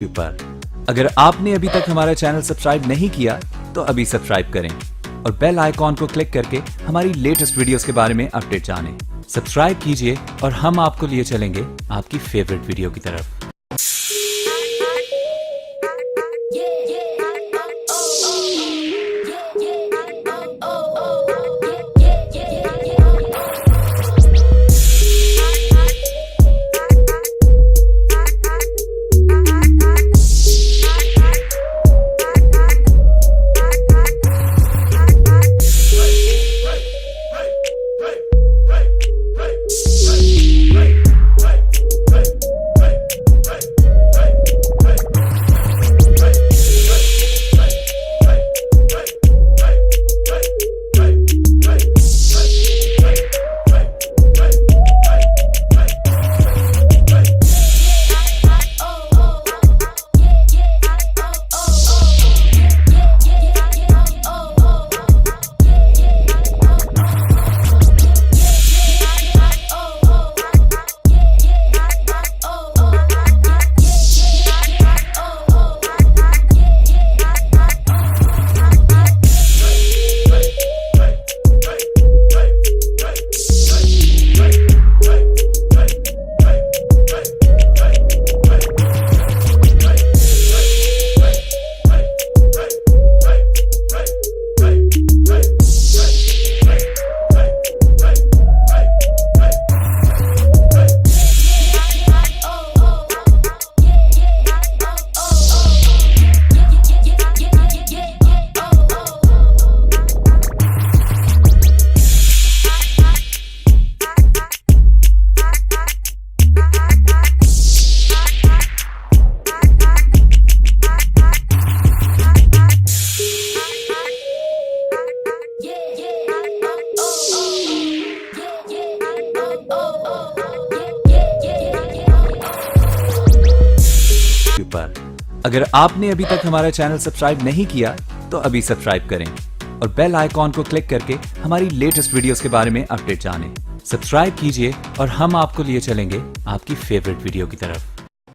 पर अगर आपने अभी तक हमारा चैनल सब्सक्राइब नहीं किया तो अभी सब्सक्राइब करें और बेल आइकॉन को क्लिक करके हमारी लेटेस्ट वीडियोस के बारे में अपडेट जानें। सब्सक्राइब कीजिए और हम आपको लिए चलेंगे आपकी फेवरेट वीडियो की तरफ। पर अगर आपने अभी तक हमारा चैनल सब्सक्राइब नहीं किया तो अभी सब्सक्राइब करें और बेल आइकॉन को क्लिक करके हमारी लेटेस्ट वीडियोस के बारे में अपडेट जानें। सब्सक्राइब कीजिए और हम आपको लिए चलेंगे आपकी फेवरेट वीडियो की तरफ।